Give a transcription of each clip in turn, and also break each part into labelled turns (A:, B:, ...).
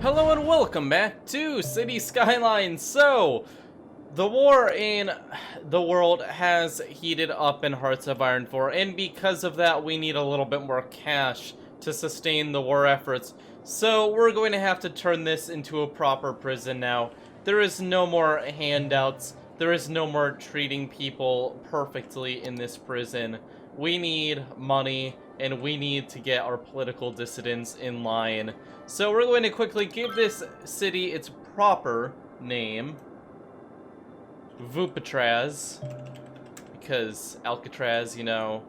A: Hello and welcome back to Cities Skylines. So, the war in the world has heated up in Hearts of Iron 4, and because of that we need a little bit more cash to sustain the war efforts. So we're going to have to turn this into a proper prison now. There is no more handouts. There is no more treating people perfectly in this prison. We need money, and we need to get our political dissidents in line. So we're going to quickly give this city its proper name, Vooperia, because Alcatraz, you know,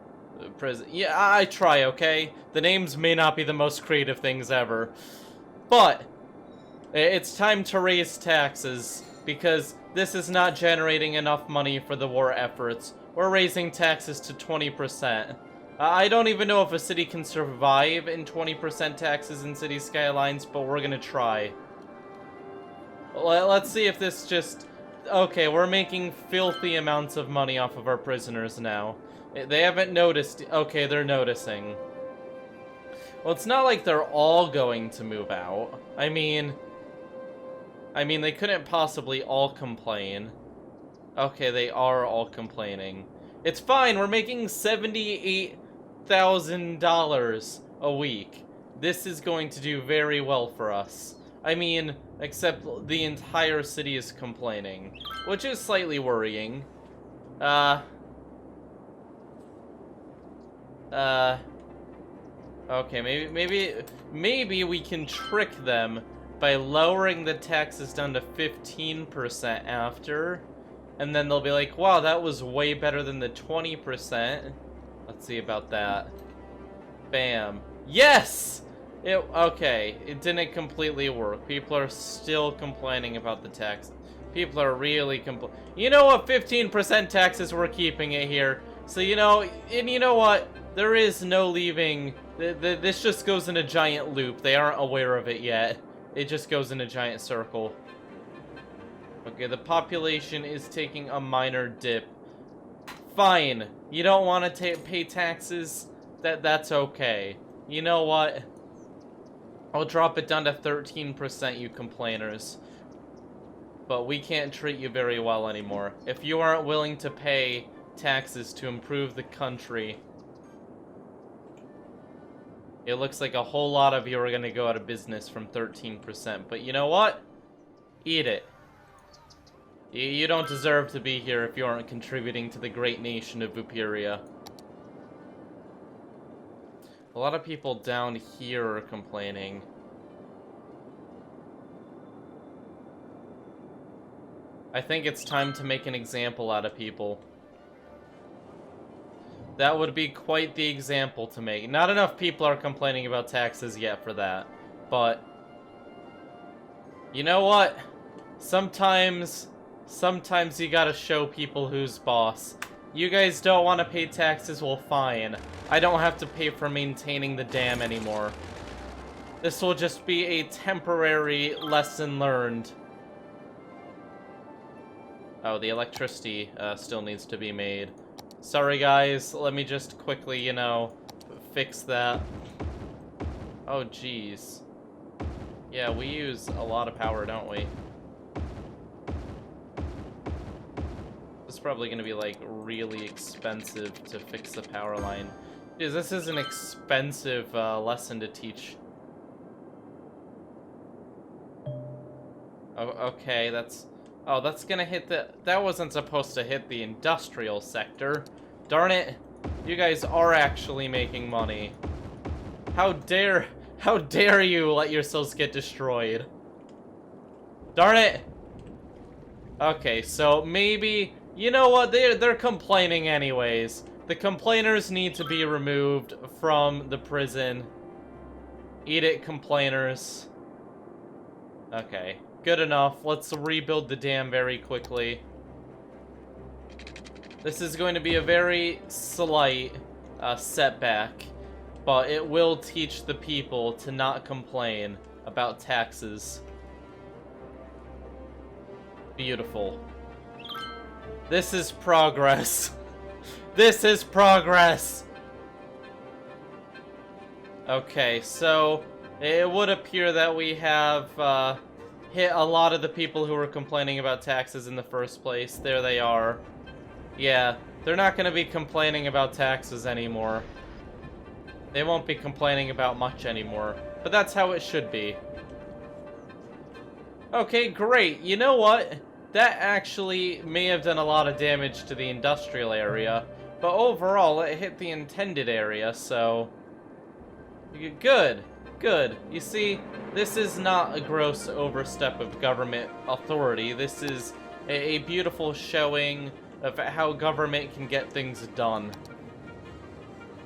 A: prison. Yeah, I try, okay? The names may not be the most creative things ever, but it's time to raise taxes, because this is not generating enough money for the war efforts. We're raising taxes to 20%. I don't even know if a city can survive in 20% taxes in Cities Skylines, but we're gonna try. Let's see if this just... Okay, we're making filthy amounts of money off of our prisoners now. They haven't noticed... Okay, they're noticing. Well, it's not like they're all going to move out. I mean, they couldn't possibly all complain. Okay, they are all complaining. It's fine, we're making $78,000 a week. This is going to do very well for us. I mean, except the entire city is complaining, which is slightly worrying. Okay, maybe we can trick them by lowering the taxes down to 15% after. And then they'll be like, wow, that was way better than the 20%. Let's see about that. Bam. Yes! Okay, it didn't completely work. People are still complaining about the tax. People are really You know what? 15% taxes, we're keeping it here. So, you know, and you know what? There is no leaving. This just goes in a giant loop. They aren't aware of it yet. It just goes in a giant circle. Okay, the population is taking a minor dip. Fine. You don't want to pay taxes? That's okay. You know what? I'll drop it down to 13%, you complainers. But we can't treat you very well anymore. If you aren't willing to pay taxes to improve the country, it looks like a whole lot of you are going to go out of business from 13%. But you know what? Eat it. You don't deserve to be here if you aren't contributing to the great nation of Vooperia. A lot of people down here are complaining. I think it's time to make an example out of people. That would be quite the example to make. Not enough people are complaining about taxes yet for that. But, you know what? Sometimes you gotta show people who's boss. You guys don't want to pay taxes? Well, fine. I don't have to pay for maintaining the dam anymore. This will just be a temporary lesson learned. Oh, the electricity still needs to be made. Sorry, guys. Let me just quickly, you know, fix that. Oh, jeez. Yeah, we use a lot of power, don't we? It's probably going to be, like, really expensive to fix the power line. Dude, this is an expensive lesson to teach. Oh, okay, that's... Oh, that's going to hit the... That wasn't supposed to hit the industrial sector. Darn it. You guys are actually making money. How dare you let yourselves get destroyed? Darn it. Okay, so maybe... You know what? They're complaining anyways. The complainers need to be removed from the prison. Eat it, complainers. Okay, good enough. Let's rebuild the dam very quickly. This is going to be a very slight setback, but it will teach the people to not complain about taxes. Beautiful. This is progress. This is progress. Okay, so It would appear that we have hit a lot of the people who were complaining about taxes in the first place. There they are. Yeah, they're not going to be complaining about taxes anymore. They won't be complaining about much anymore. But that's how it should be. Okay, great. You know what? That actually may have done a lot of damage to the industrial area. But overall, it hit the intended area, so... Good. Good. You see, this is not a gross overstep of government authority. This is a beautiful showing of how government can get things done.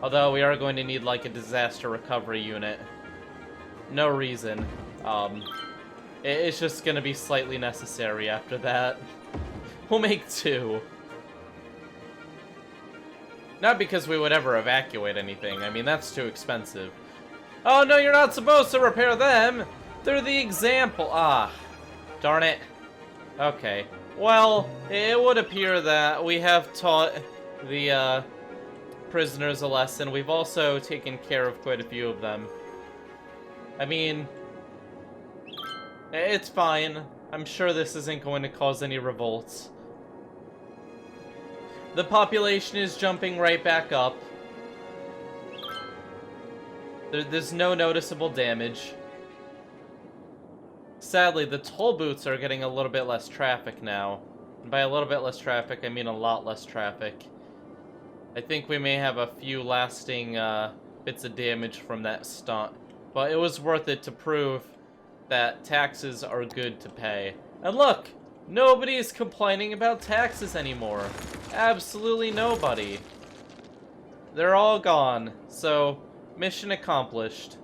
A: Although we are going to need, like, a disaster recovery unit. No reason. It's just gonna be slightly necessary after that. We'll make 2. Not because we would ever evacuate anything. I mean, that's too expensive. Oh, no, you're not supposed to repair them! They're the example. Ah, darn it. Okay. Well, it would appear that we have taught the, prisoners a lesson. We've also taken care of quite a few of them. I mean, it's fine. I'm sure this isn't going to cause any revolts. The population is jumping right back up. There's no noticeable damage. Sadly, the toll booths are getting a little bit less traffic now. And by a little bit less traffic, I mean a lot less traffic. I think we may have a few lasting bits of damage from that stunt. But it was worth it to prove that taxes are good to pay. And look! Nobody is complaining about taxes anymore. Absolutely nobody. They're all gone. So, mission accomplished.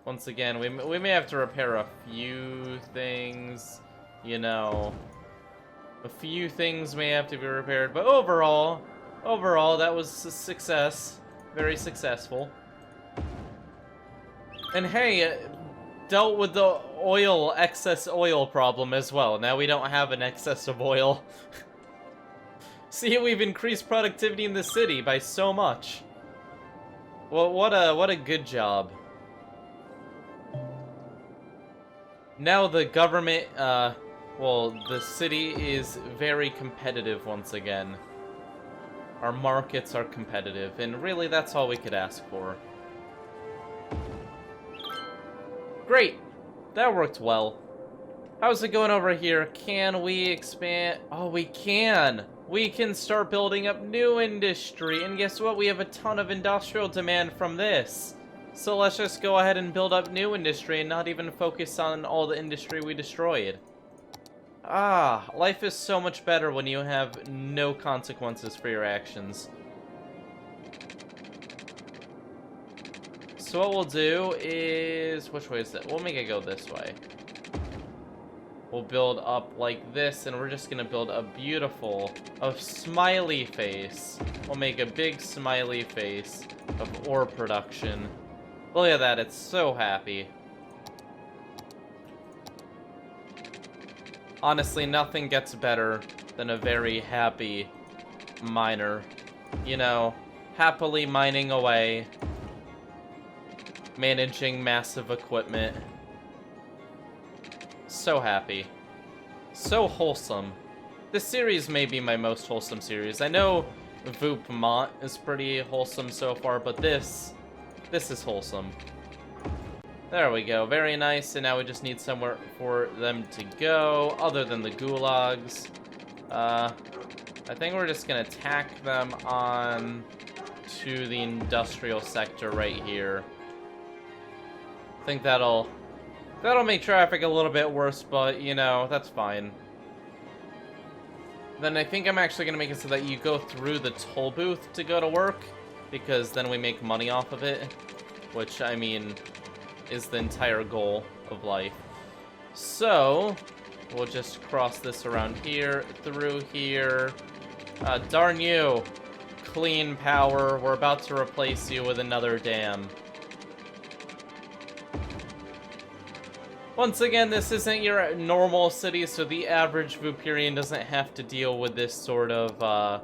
A: Once again, we may have to repair a few things, you know. A few things may have to be repaired, but overall, that was a success. Very successful. And hey, dealt with the excess oil problem as well. Now we don't have an excess of oil. See, we've increased productivity in the city by so much. Well, what a good job. Now the government, well, the city is very competitive once again. Our markets are competitive, and really that's all we could ask for. Great! That worked well. How's it going over here? Can we expand? Oh, we can! We can start building up new industry, and guess what? We have a ton of industrial demand from this. So let's just go ahead and build up new industry and not even focus on all the industry we destroyed. Ah, life is so much better when you have no consequences for your actions. So what we'll do is... which way is that? We'll make it go this way. We'll build up like this, and we're just gonna build a beautiful, smiley face. We'll make a big smiley face of ore production. Look at that, it's so happy. Honestly, nothing gets better than a very happy miner. You know, happily mining away, managing massive equipment. So happy. So wholesome. This series may be my most wholesome series. I know Vooperia is pretty wholesome so far, but this is wholesome. There we go, very nice, and now we just need somewhere for them to go, other than the gulags. I think we're just gonna tack them on to the industrial sector right here. I think that'll make traffic a little bit worse, but, you know, that's fine. Then I think I'm actually gonna make it so that you go through the toll booth to go to work, because then we make money off of it, which, I mean, is the entire goal of life. So, we'll just cross this around here, through here. Darn you, clean power. We're about to replace you with another dam. Once again, this isn't your normal city, so the average Vooperian doesn't have to deal with this sort of,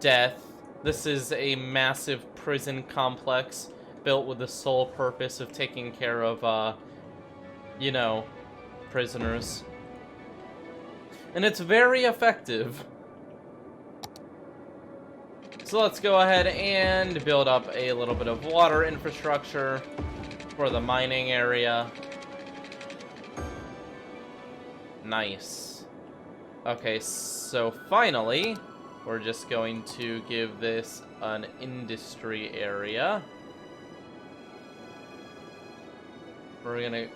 A: death. This is a massive prison complex built with the sole purpose of taking care of, you know, prisoners. And it's very effective. So let's go ahead and build up a little bit of water infrastructure for the mining area. Nice. Okay, so finally, we're just going to give this an industry area. We're gonna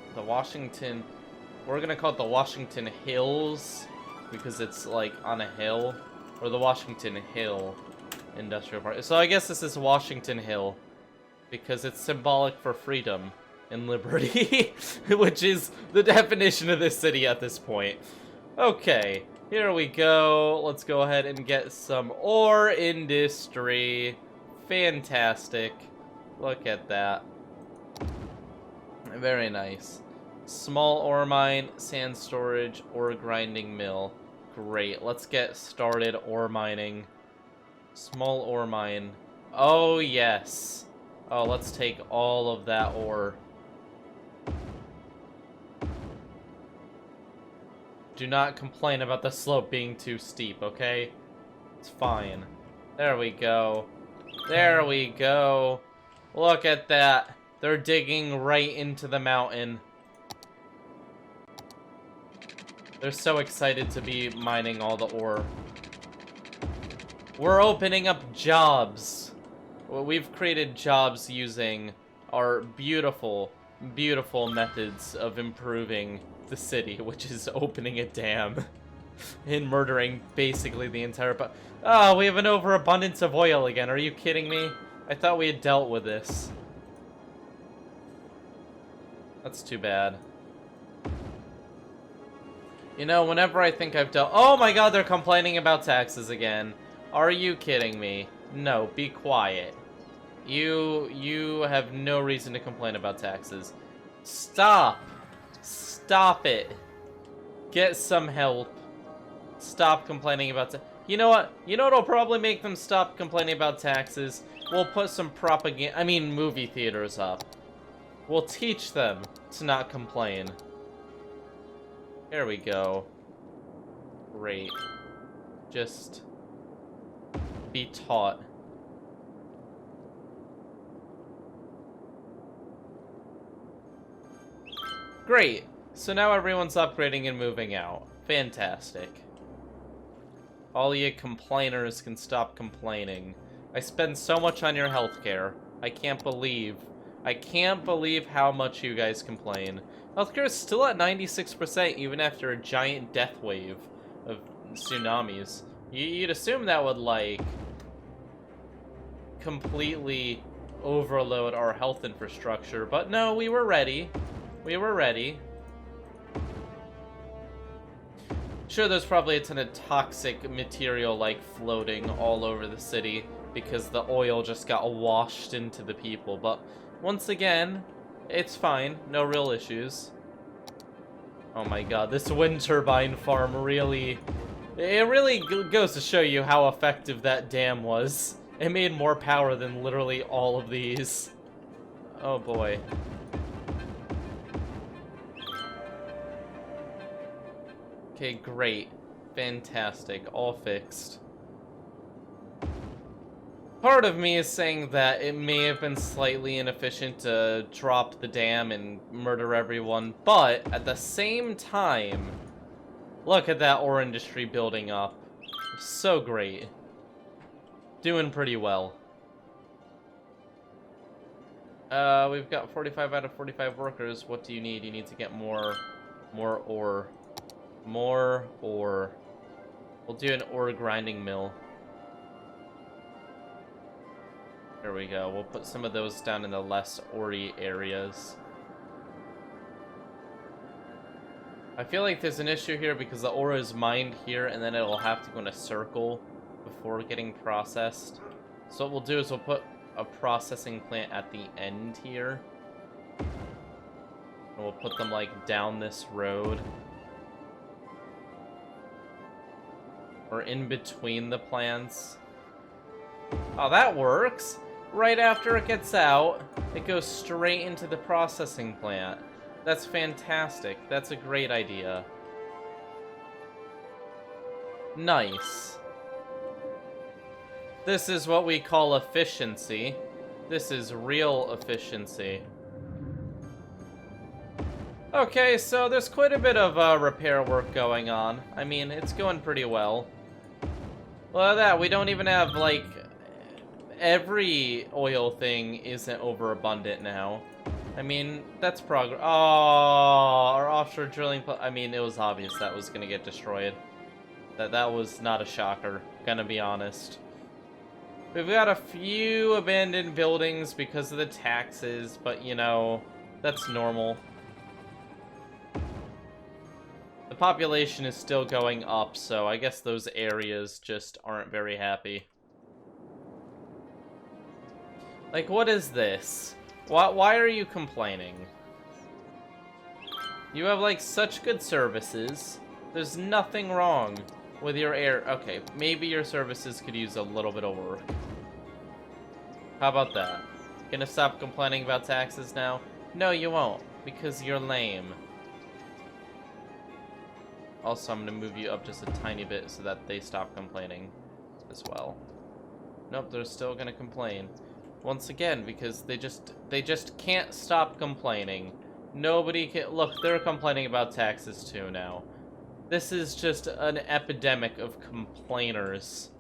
A: call it the Washington Hills because it's like on a hill, or the Washington Hill Industrial Park. So I guess this is Washington Hill because it's symbolic for freedom and liberty, which is the definition of this city at this point. Okay, here we go. Let's go ahead and get some ore industry. Fantastic. Look at that. Very nice. Small ore mine, sand storage, ore grinding mill. Great. Let's get started ore mining. Small ore mine. Oh, yes. Oh, let's take all of that ore. Do not complain about the slope being too steep, okay? It's fine. There we go. There we go. Look at that. They're digging right into the mountain. They're so excited to be mining all the ore. We're opening up jobs. Well, we've created jobs using our beautiful, beautiful methods of improving the city, which is opening a dam and murdering basically the entire... Oh, we have an overabundance of oil again. Are you kidding me? I thought we had dealt with this. That's too bad. You know, whenever I think I've dealt... Oh my god, they're complaining about taxes again. Are you kidding me? No, be quiet. You have no reason to complain about taxes. Stop! Stop it. Get some help. Stop complaining about You know what? You know what'll probably make them stop complaining about taxes? We'll put some movie theaters up. We'll teach them to not complain. There we go. Great. Just be taught. Great. So now everyone's upgrading and moving out. Fantastic. All you complainers can stop complaining. I spend so much on your healthcare. I can't believe how much you guys complain. Healthcare is still at 96% even after a giant death wave of tsunamis. You'd assume that would, like, completely overload our health infrastructure, but no, we were ready. We were ready. Sure, there's probably a ton of toxic material, like, floating all over the city because the oil just got washed into the people, but once again, it's fine. No real issues. Oh my god, this wind turbine farm really... It really goes to show you how effective that dam was. It made more power than literally all of these. Oh boy. Okay, great. Fantastic. All fixed. Part of me is saying that it may have been slightly inefficient to drop the dam and murder everyone, but at the same time, look at that ore industry building up. So great. Doing pretty well. We've got 45 out of 45 workers. What do you need? You need to get more ore. More ore. We'll do an ore grinding mill. There we go. We'll put some of those down in the less ore-y areas. I feel like there's an issue here because the ore is mined here and then it'll have to go in a circle before getting processed. So what we'll do is we'll put a processing plant at the end here. And we'll put them, like, down this road. Or in between the plants. Oh, that works. Right after it gets out, it goes straight into the processing plant. That's fantastic. That's a great idea. Nice. This is what we call efficiency. This is real efficiency. Okay, so there's quite a bit of repair work going on. I mean, it's going pretty well. Look at that, we don't even have, like, every oil thing isn't overabundant now. I mean, that's progress. Oh, our offshore drilling, I mean, it was obvious that was gonna get destroyed. That was not a shocker, gonna be honest. We've got a few abandoned buildings because of the taxes, but you know, that's normal. The population is still going up, so I guess those areas just aren't very happy. Like, what is this? Why are you complaining? You have, like, such good services. There's nothing wrong with your air. Okay, maybe your services could use a little bit of work. How about that? Gonna stop complaining about taxes now? No, you won't, because you're lame. Also, I'm gonna move you up just a tiny bit so that they stop complaining as well. Nope, they're still gonna complain. Once again, because they just can't stop complaining. Nobody can. Look, they're complaining about taxes too now. This is just an epidemic of complainers.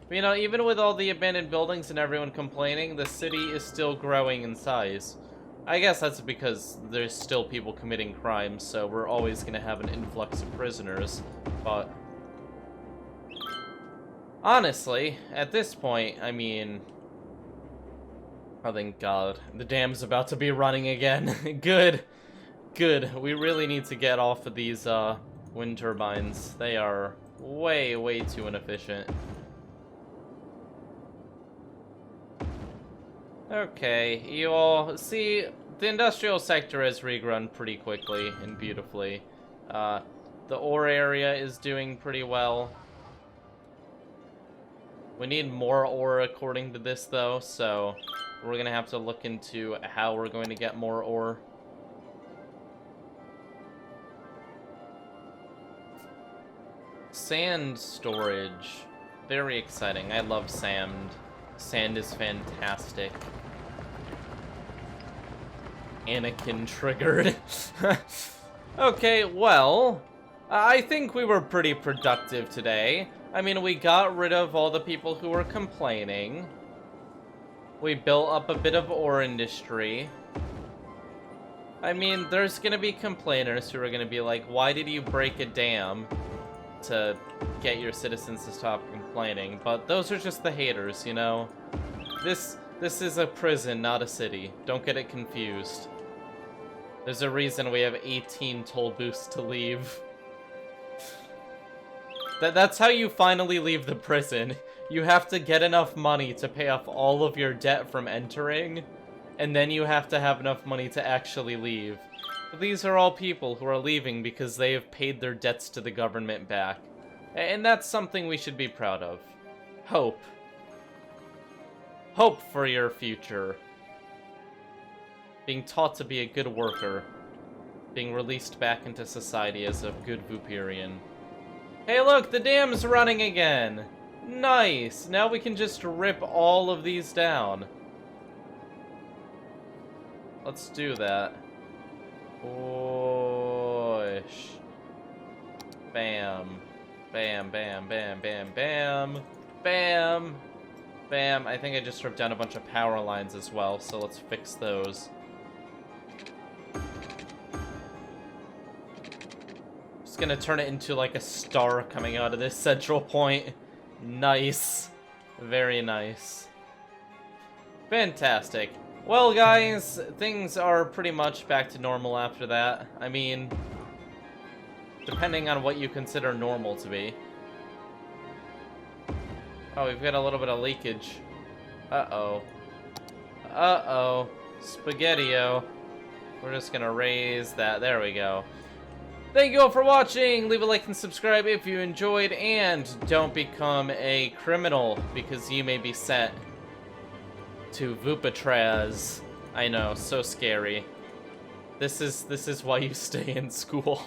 A: But, you know, even with all the abandoned buildings and everyone complaining, the city is still growing in size. I guess that's because there's still people committing crimes, so we're always gonna have an influx of prisoners. But honestly, at this point, I mean, oh, thank God. The dam's about to be running again. Good. Good. We really need to get off of these, wind turbines. They are way, way too inefficient. Okay, you all... See, the industrial sector has regrown pretty quickly and beautifully. The ore area is doing pretty well. We need more ore according to this, though, so we're gonna have to look into how we're going to get more ore. Sand storage. Very exciting. I love sand. Sand is fantastic. Anakin triggered. Okay, well, I think we were pretty productive today. I mean, we got rid of all the people who were complaining. We built up a bit of ore industry. I mean, there's gonna be complainers who are gonna be like, why did you break a dam to get your citizens to stop complaining? But those are just the haters, you know? This is a prison, not a city. Don't get it confused. There's a reason we have 18 toll booths to leave. That's how you finally leave the prison. You have to get enough money to pay off all of your debt from entering, and then you have to have enough money to actually leave. But these are all people who are leaving because they have paid their debts to the government back. And that's something we should be proud of. Hope. Hope for your future. Being taught to be a good worker. Being released back into society as a good Vooperian. Hey look, the dam's running again! Nice! Now we can just rip all of these down. Let's do that. Push. Bam. Bam, bam, bam, bam, bam. Bam! Bam. I think I just ripped down a bunch of power lines as well, so let's fix those. Just gonna turn it into like a star coming out of this central point. Nice. Very nice. Fantastic. Well, guys, things are pretty much back to normal after that. I mean, depending on what you consider normal to be. Oh, we've got a little bit of leakage. Uh-oh. Uh-oh. Spaghetti-o. We're just gonna raise that. There we go. Thank you all for watching. Leave a like and subscribe if you enjoyed, and don't become a criminal, because you may be sent to Voopetrias. I know, so scary. This is why you stay in school.